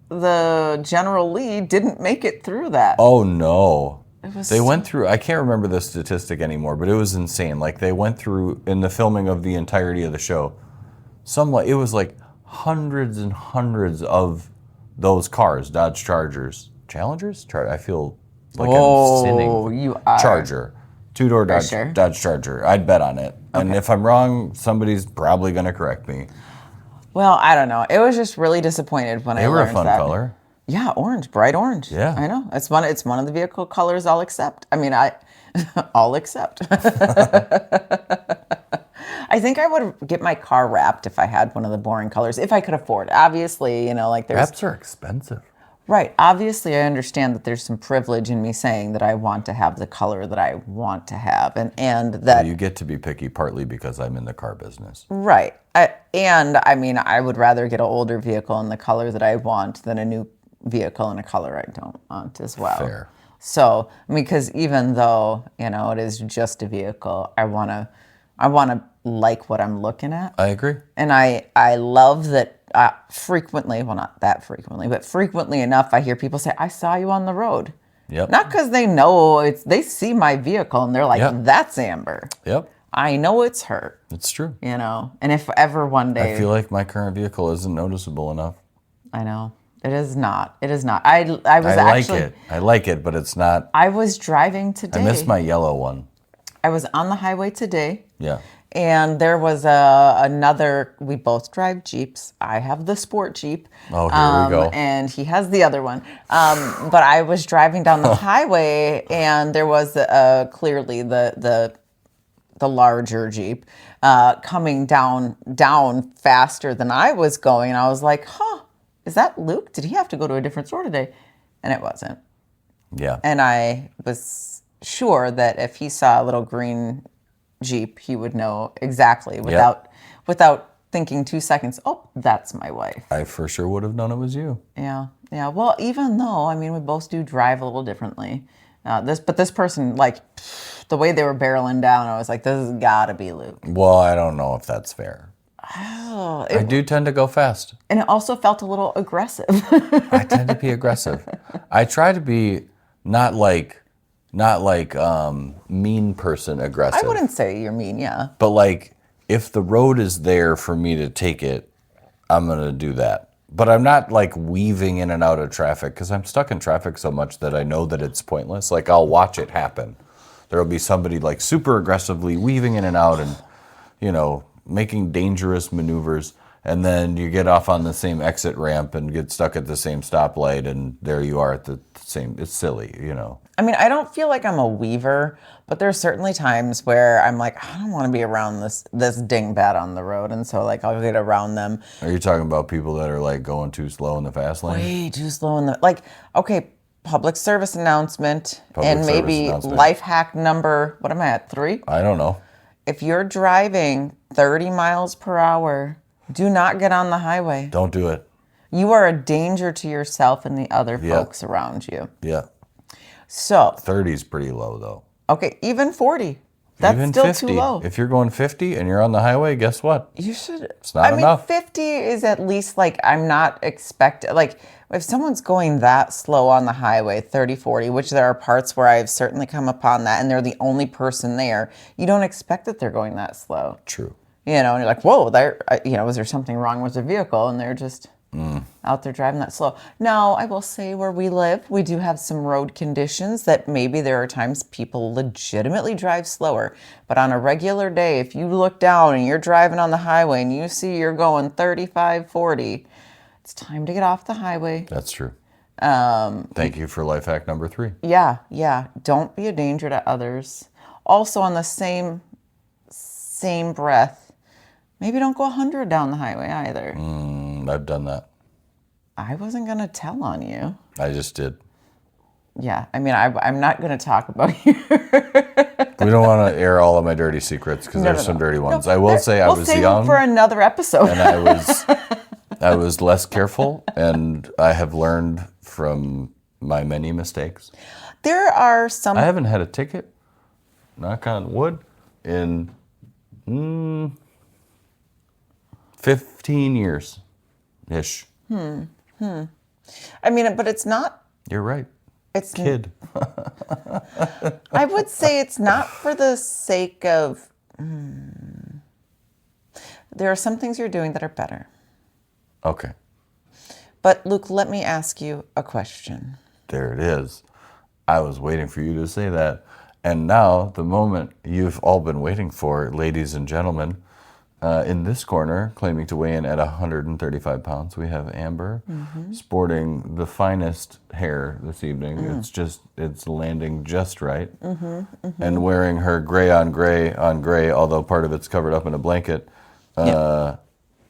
the General Lee didn't make it through that. Oh, no. They went through, I can't remember the statistic anymore, but it was insane. Like, they went through, in the filming of the entirety of the show, it was like hundreds and hundreds of those cars, Dodge Chargers. Challengers? I feel like I'm sinning. You are. Charger. 2-door Dodge, sure. Dodge Charger. I'd bet on it. Okay. And if I'm wrong, somebody's probably going to correct me. Well, I don't know. It was just really disappointed when I learned that. They were a fun color. Yeah, orange, bright orange. Yeah. I know. It's one of the vehicle colors I'll accept. I'll accept. I think I would get my car wrapped if I had one of the boring colors, if I could afford it. Obviously, like there's... Wraps are expensive. Right. Obviously, I understand that there's some privilege in me saying that I want to have the color that I want to have, and that... You get to be picky partly because I'm in the car business. Right. I would rather get an older vehicle in the color that I want than a new vehicle in a color I don't want as well. Fair. So, because even though, it is just a vehicle, I want to like what I'm looking at. I agree. And I love that frequently, well, not that frequently, but frequently enough, I hear people say, I saw you on the road. Yep. Not because they know they see my vehicle and they're like, Yep. That's Amber. Yep. I know it's her. It's true. And if ever one day... I feel like my current vehicle isn't noticeable enough. I know. It is not. It is not. I like it, but it's not. I was driving today. I miss my yellow one. I was on the highway today. Yeah. And there was another, we both drive Jeeps. I have the sport Jeep. Oh, here we go. And he has the other one. But I was driving down the highway and there was clearly the larger Jeep coming down faster than I was going. And I was like, is that Luke? Did he have to go to a different store today? And it wasn't. Yeah. And I was sure that if he saw a little green Jeep, he would know exactly without thinking 2 seconds, oh, that's my wife. I for sure would have known it was you. Yeah, yeah. Well, even though, I mean, we both do drive a little differently. This person, like, the way they were barreling down, I was like, this has got to be Luke. Well, I don't know if that's fair. Oh, I do tend to go fast. and it also felt a little aggressive. I tend to be aggressive. I try to be not like mean person aggressive. I wouldn't say you're mean, yeah. But like, if the road is there for me to take it, I'm gonna do that. But I'm not like weaving in and out of traffic because I'm stuck in traffic so much that I know that it's pointless. Like I'll watch it happen. There'll be somebody like super aggressively weaving in and out and, making dangerous maneuvers. And then you get off on the same exit ramp and get stuck at the same stoplight, and there you are at the same. It's silly. I mean, I don't feel like I'm a weaver, but there's certainly times where I'm like, I don't want to be around this dingbat on the road, and so like I'll get around them. Are you talking about people that are like going too slow in the fast lane? Way too slow in the like. Okay, public service announcement and service maybe announcement. life hack number. What am I at 3? I don't know. If you're driving 30 miles per hour, do not get on the highway. Don't do it. You are a danger to yourself and the other folks around you. Yeah. So 30 is pretty low though. okay, even 40. That's Even still 50. too low. If you're going 50 and you're on the highway, guess what? You should. It's not enough. 50 is at least like I'm not expecting. Like if someone's going that slow on the highway, 30, 40, which there are parts where I've certainly come upon that, and they're the only person there, you don't expect that they're going that slow. True. And you're like, whoa, was there something wrong with the vehicle? And they're just out there driving that slow. Now, I will say where we live, we do have some road conditions that maybe there are times people legitimately drive slower. But on a regular day, if you look down and you're driving on the highway and you see you're going 35, 40, it's time to get off the highway. That's true. Thank you for life hack number 3. Yeah. Don't be a danger to others. Also, on the same breath, maybe don't go 100 down the highway either. I've done that. I wasn't going to tell on you. I just did. Yeah, I mean, I'm not going to talk about you. We don't want to air all of my dirty secrets because there's some dirty ones. I will say I we'll was save young them for another episode. and I was less careful, and I have learned from my many mistakes. There are some. I haven't had a ticket, knock on wood, in 15 years-ish. I mean, but it's not. You're right. It's Kid. I would say it's not for the sake of. There are some things you're doing that are better. Okay. But Luke, let me ask you a question. There it is. I was waiting for you to say that. And now, the moment you've all been waiting for, ladies and gentlemen, in this corner, claiming to weigh in at 135 pounds, we have Amber, sporting the finest hair this evening. It's landing just right. And wearing her gray on gray, although part of it's covered up in a blanket.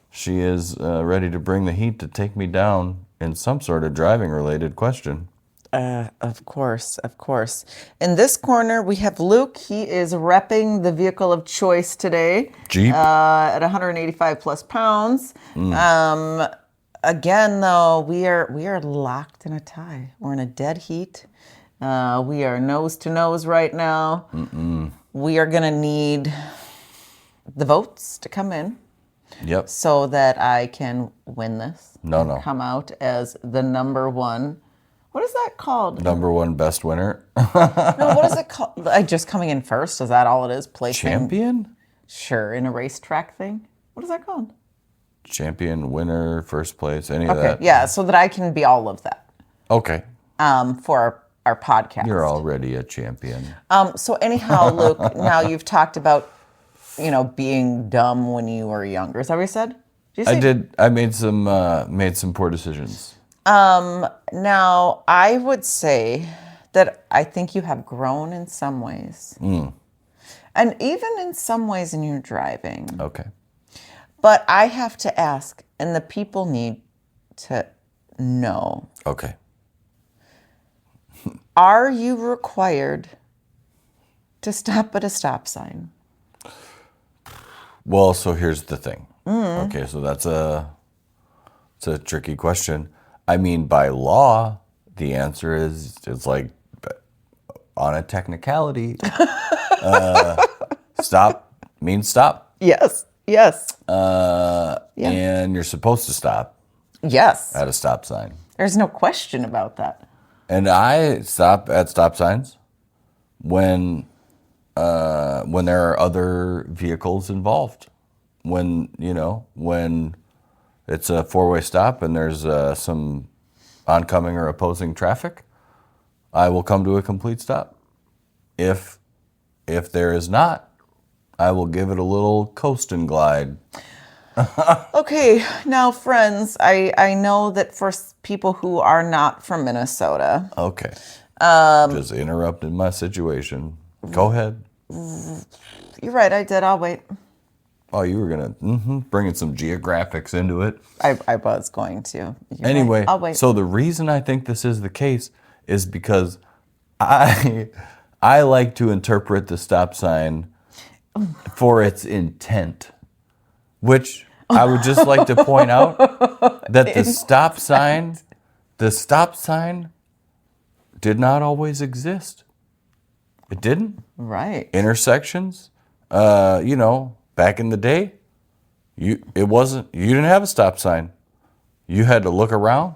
She is ready to bring the heat to take me down in some sort of driving-related question. Of course. In this corner, we have Luke. He is repping the vehicle of choice today. Jeep. At 185 plus pounds. Again, though, we are locked in a tie. We're in a dead heat. We are nose to nose right now. We are going to need the votes to come in. Yep. So that I can win this. No. Come out as the number one. What is that called? Number one best winner. No, what is it called? Like just coming in first? Is that all it is? Placing? Champion? Sure, in a racetrack thing. What is that called? Champion, winner, first place, any of Okay, that. yeah, so that I can be all of that. Okay. For our podcast. You're already a champion. So anyhow, Luke, now you've talked about, being dumb when you were younger. Is that what you said? Did you say? I did. I made some poor decisions. Now, I would say that I think you have grown in some ways. And even in some ways in your driving. Okay. But I have to ask, and the people need to know. Okay. Are you required to stop at a stop sign? Well, so here's the thing. Okay, so it's a tricky question. I mean, by law, the answer is it's like on a technicality. Stop means stop. Yes. Yes. And you're supposed to stop Yes. at a stop sign. There's no question about that. And I stop at stop signs when there are other vehicles involved. When it's a four-way stop and there's some oncoming or opposing traffic, I will come to a complete stop. If there is not, I will give it a little coast and glide. Okay, now friends, I know that for people who are not from Minnesota. Okay. Just interrupted my situation. Go ahead. You're right, I did. I'll wait. Oh, you were going to bringing some geographics into it. I was going to. You're Anyway, right. I'll wait. so the reason I think this is the case is because I like to interpret the stop sign for its intent, which I would just like to point out that the stop sign did not always exist. It didn't. Right. Intersections, back in the day, you didn't have a stop sign. You had to look around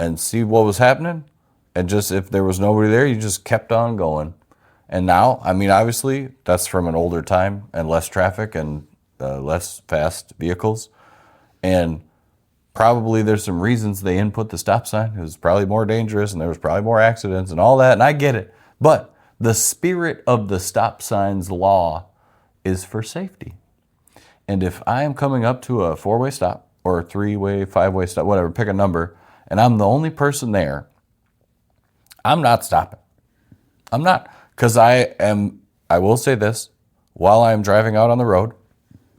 and see what was happening, and just if there was nobody there, you just kept on going. And now, I mean, obviously, that's from an older time and less traffic and less fast vehicles, and probably there's some reasons they input the stop sign. It was probably more dangerous, and there was probably more accidents and all that, and I get it. But the spirit of the stop sign's law is for safety. And if I am coming up to a four-way stop or a three-way, five-way stop, whatever, pick a number, and I'm the only person there, I'm not stopping. I'm not. Because I will say this, while I am driving out on the road,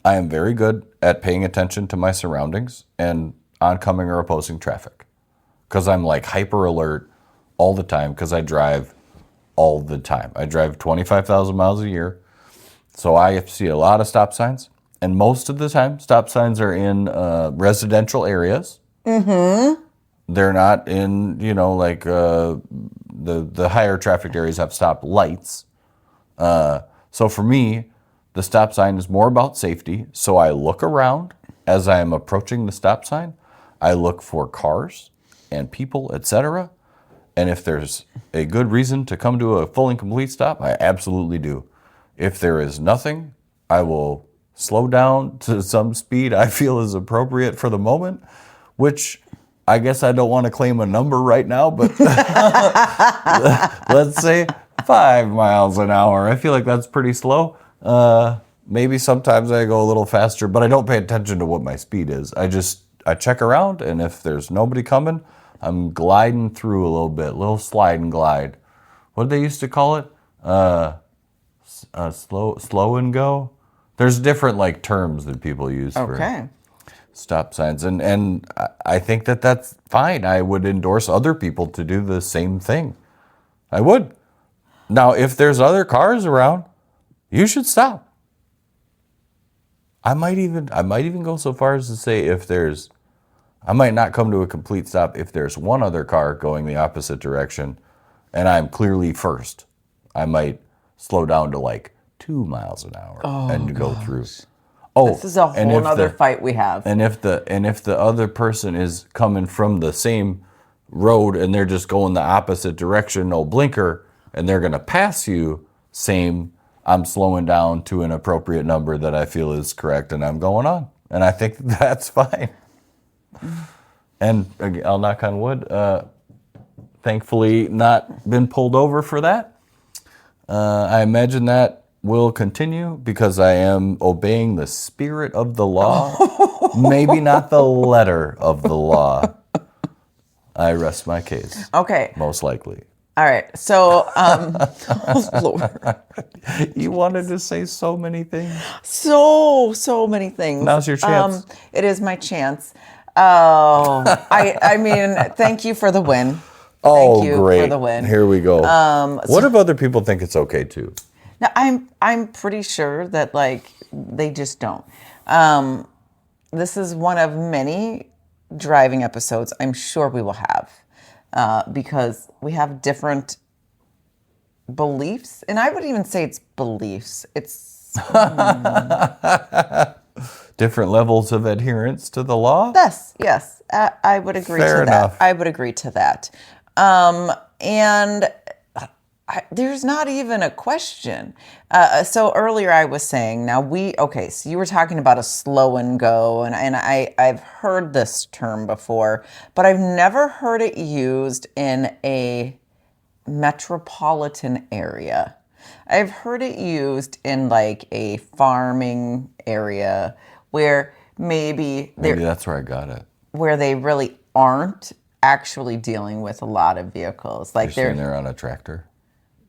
I am very good at paying attention to my surroundings and oncoming or opposing traffic. Because I'm like hyper alert all the time because I drive all the time. I drive 25,000 miles a year. So I see a lot of stop signs. And most of the time, stop signs are in residential areas. Mm-hmm. They're not in, the higher traffic areas have stop lights. So for me, the stop sign is more about safety. So I look around as I am approaching the stop sign. I look for cars and people, etc. And if there's a good reason to come to a full and complete stop, I absolutely do. If there is nothing, I will slow down to some speed I feel is appropriate for the moment, which I guess I don't want to claim a number right now, but let's say 5 miles an hour. I feel like that's pretty slow. Maybe sometimes I go a little faster, but I don't pay attention to what my speed is. I check around, and if there's nobody coming, I'm gliding through a little bit, little slide and glide. What did they used to call it? Slow and go? There's different terms that people use for stop signs, and I think that that's fine. I would endorse other people to do the same thing. I would. Now, if there's other cars around, you should stop. I might even go so far as to say I might not come to a complete stop if there's one other car going the opposite direction and I'm clearly first. I might slow down to 2 miles an hour and go through. Oh, this is a whole other fight we have. And if the other person is coming from the same road and they're just going the opposite direction, no blinker, and they're going to pass you, I'm slowing down to an appropriate number that I feel is correct, and I'm going on. And I think that's fine. And I'll knock on wood, thankfully not been pulled over for that. I imagine that will continue because I am obeying the spirit of the law, maybe not the letter of the law. I rest my case. Okay. Most likely. All right. So, oh Lord. You wanted to say so many things. So many things. Now's your chance. It is my chance. Oh, I mean, thank you for the win. Oh, thank you great. for the win. Here we go. What if other people think it's okay too? Now, I'm pretty sure that like they just don't. This is one of many driving episodes I'm sure we will have because we have different beliefs, and I would even say it's beliefs. It's Different levels of adherence to the law? yes, I would agree Fair to enough. that. I would agree to that. And there's not even a question. So earlier I was saying, so you were talking about a slow and go, and I've heard this term before, but I've never heard it used in a metropolitan area. I've heard it used in like a farming area where maybe That's where I got it. where they really aren't actually dealing with a lot of vehicles. Like You're sitting there on a tractor.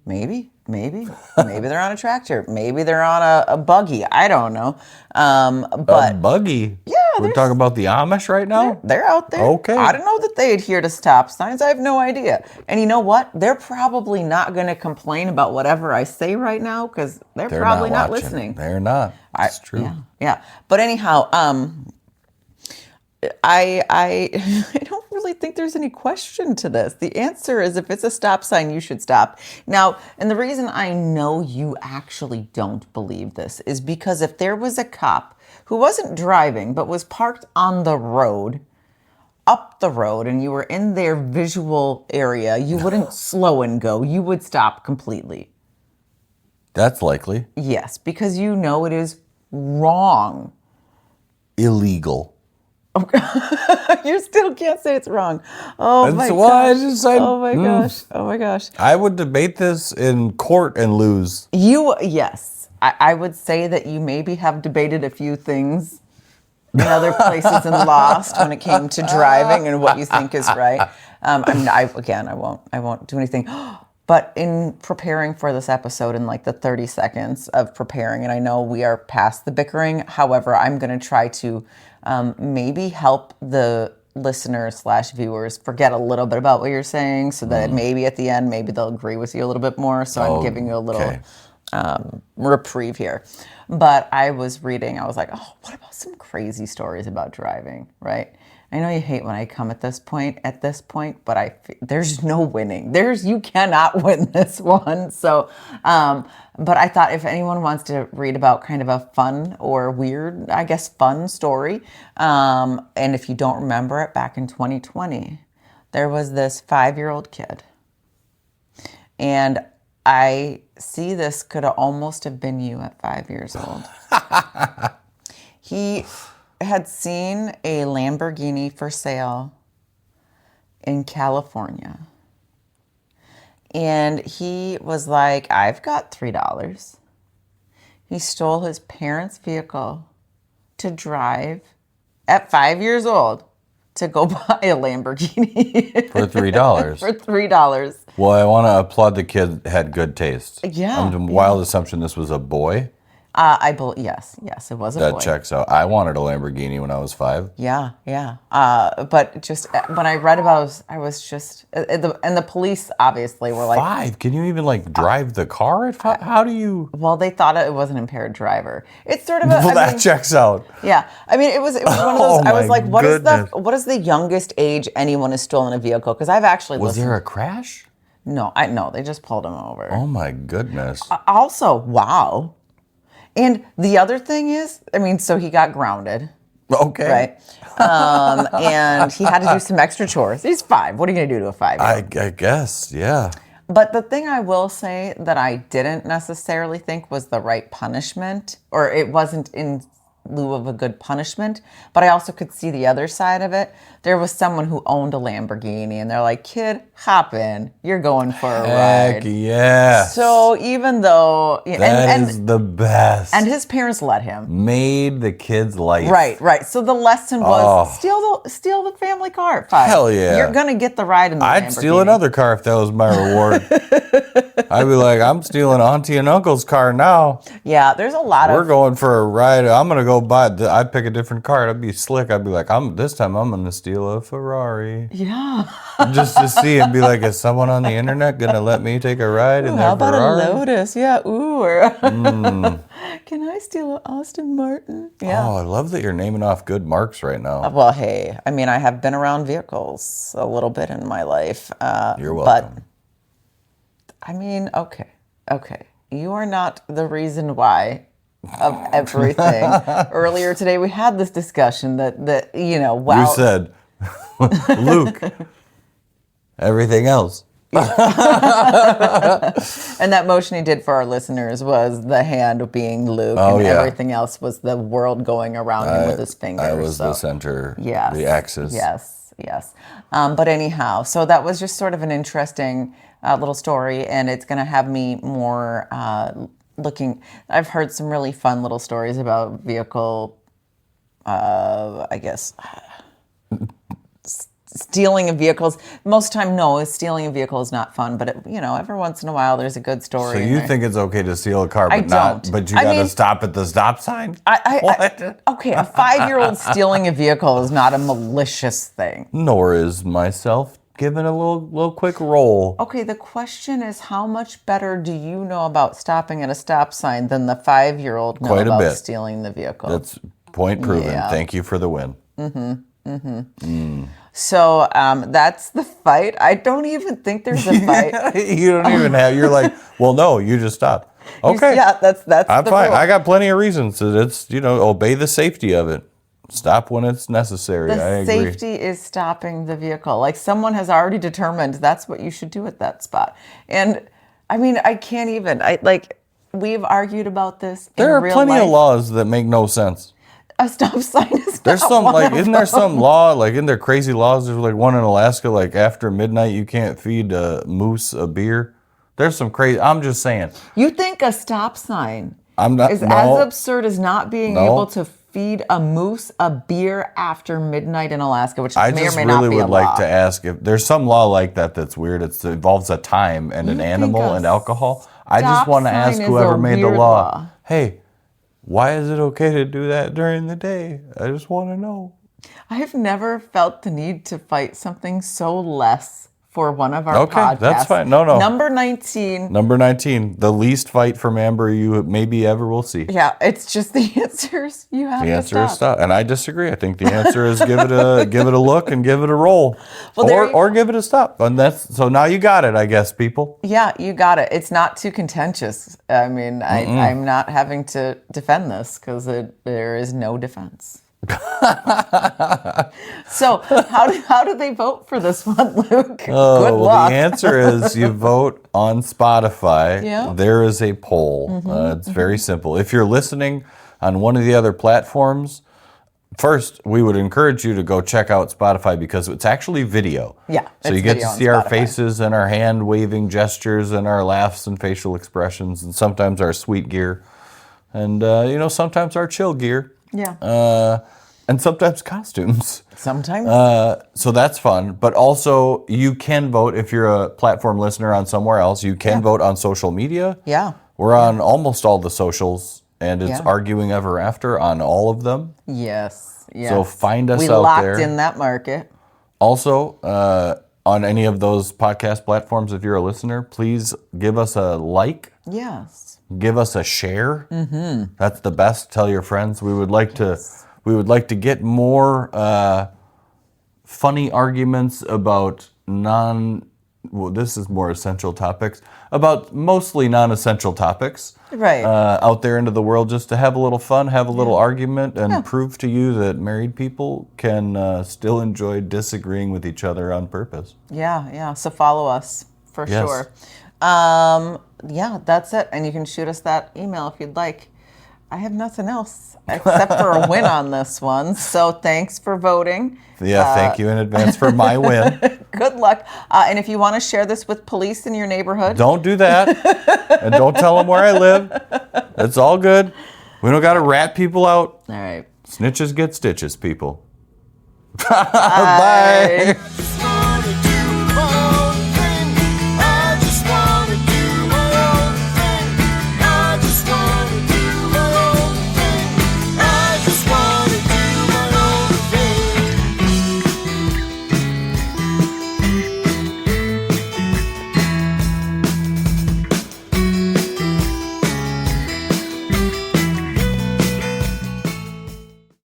maybe they're on a tractor. Maybe they're on a buggy. I don't know. But A buggy? yeah, We're talking about the Amish right now? they're out there. Okay. I don't know that they adhere to stop signs. I have no idea. And you know what? They're probably not going to complain about whatever I say right now because they're probably not watching. listening. They're not. It's true. Yeah. But anyhow, I don't really think there's any question to this. The answer is if it's a stop sign, you should stop. Now, and the reason I know you actually don't believe this is because if there was a cop who wasn't driving but was parked on the road, up the road, and you were in their visual area, you wouldn't slow and go. You would stop completely. That's likely. Yes, because you know it is wrong. Illegal. You still can't say it's wrong. Oh That's my why gosh. Oh my gosh. Oh my gosh. I would debate this in court and lose. Yes. I would say that you maybe have debated a few things in other places and lost when it came to driving and what you think is right. I won't do anything. But in preparing for this episode, in like the 30 seconds of preparing, and I know we are past the bickering. However, I'm going to try to maybe help the listeners / viewers forget a little bit about what you're saying so that maybe at the end, maybe they'll agree with you a little bit more. So I'm giving you a little reprieve here. But I was reading, I was like, oh, what about some crazy stories about driving, right? I know you hate when I come at this point, but there's no winning. You cannot win this one. So, but I thought if anyone wants to read about kind of a fun or weird, I guess fun story, and if you don't remember it, back in 2020, there was this 5-year-old kid. And I see this could almost have been you at 5 years old. He had seen a Lamborghini for sale in California. And he was like, I've got $3. He stole his parents' vehicle to drive at 5 years old to go buy a Lamborghini. For $3. For $3. Well, I want to applaud the kid had good taste. Yeah. I'm the wild assumption this was a boy. Yes, it was a boy. That checks out. I wanted a Lamborghini when I was 5. Yeah. But just when I read about it, I was just, and the police obviously were like, 5? Can you even like drive the car at 5? How do you? well, they thought it was an impaired driver. It's sort of Well, that checks out. Yeah, I mean, it was one of those. Oh, I was my like, goodness. what is the youngest age anyone has stolen a vehicle? Because I've actually Was listened. there a crash? No, they just pulled him over. Oh my goodness. Also, wow. And the other thing is, I mean, so he got grounded. Okay. Right. And he had to do some extra chores. He's 5. What are you going to do to a 5-year-old? I guess, yeah. But the thing I will say that I didn't necessarily think was the right punishment, or it wasn't in lieu of a good punishment, but I also could see the other side of it. There was someone who owned a Lamborghini, and they're like, kid, hop in. You're going for a Heck ride. yeah. So even though... That is the best. And his parents let him. Made the kid's life. Right. So the lesson was steal the family car at 5. Hell yeah. You're going to get the ride in the Lamborghini. I'd steal another car if that was my reward. I'd be like, I'm stealing Auntie and Uncle's car now. Yeah, there's a lot We're of going for a ride. I'm gonna go buy. I'd pick a different car. I'd be slick. I'd be like, this time I'm gonna steal a Ferrari. yeah. Just to see and be like, is someone on the internet gonna let me take a ride in their How about Ferrari? a Lotus? Yeah. Ooh. Or can I steal an Aston Martin? Yeah. Oh, I love that you're naming off good marks right now. Well, hey, I mean, I have been around vehicles a little bit in my life. You're welcome. But, I mean, okay. You are not the reason why of everything. Earlier today, we had this discussion that wow. You said, Luke, everything else. And that motion he did for our listeners was the hand being Luke, and everything else was the world going around him with his fingers. I was the center, yes, the axis. Yes. But anyhow, so that was just sort of an interesting little story, and it's going to have me more looking. I've heard some really fun little stories about vehicle, I guess, stealing of vehicles. Most time, no, stealing a vehicle is not fun, but every once in a while there's a good story. So you think it's okay to steal a car, but but you got to stop at the stop sign? Okay, a 5-year-old stealing a vehicle is not a malicious thing. Nor is myself giving a little quick roll. Okay, the question is, how much better do you know about stopping at a stop sign than the 5-year-old know about stealing the vehicle? That's point proven. Yeah. Thank you for the win. So that's the fight. I don't even think there's a fight. You don't even have. You're like, well, no, you just stop. Okay. Yeah, that's. I'm the fine. rule. I got plenty of reasons. It's obey the safety of it. Stop when it's necessary. I agree. Safety is stopping the vehicle. Like someone has already determined that's what you should do at that spot. And I mean, I can't even. We've argued about this. There are plenty of laws that make no sense. A stop sign is There's some isn't there some law in their crazy laws? There's one in Alaska, after midnight you can't feed a moose a beer. There's some crazy. I'm just saying. You think a stop sign is as absurd as not being able to feed a moose a beer after midnight in Alaska, which may or may not be a law. I just really would like to ask if there's some law like that that's weird. It involves a time and an animal and alcohol. I just want to ask whoever made the law. Hey. Why is it okay to do that during the day? I just want to know. I have never felt the need to fight something so less for one of our podcasts. Okay, that's fine. No. Number 19. Number 19, the least fight from Amber you maybe ever will see. Yeah, it's just the answers you have to stop. The answer is stop. And I disagree. I think the answer is give it a look and give it a roll. Well, or give it a stop. And so now you got it, I guess, people. Yeah, you got it. It's not too contentious. I mean, I'm not having to defend this because there is no defense. So how do they vote for this one, Luke? Good luck. The answer is you vote on Spotify. Yeah. There is a poll. It's very simple. If you're listening on one of the other platforms, first we would encourage you to go check out Spotify because it's actually video. Yeah. So you get to see our faces and our hand waving gestures and our laughs and facial expressions and sometimes our sweet gear and sometimes our chill gear. Yeah. And sometimes costumes. Sometimes. So that's fun. But also, you can vote if you're a platform listener on somewhere else. You can vote on social media. Yeah. We're on almost all the socials, and it's Arguing Ever After on all of them. Yes. So find us out there. We locked in that market. Also, on any of those podcast platforms, if you're a listener, please give us a like. Yes. Give us a share. Mm-hmm. That's the best. Tell your friends. We would like to get more funny arguments about this is more essential topics, about mostly non-essential topics. Right. Out there into the world just to have a little fun, have a little argument, and prove to you that married people can still enjoy disagreeing with each other on purpose. Yeah. So follow us for sure. That's it. And you can shoot us that email if you'd like. I have nothing else except for a win on this one. So thanks for voting. Yeah, thank you in advance for my win. Good luck. And if you want to share this with police in your neighborhood. Don't do that. And don't tell them where I live. It's all good. We don't got to rat people out. All right. Snitches get stitches, people. Bye.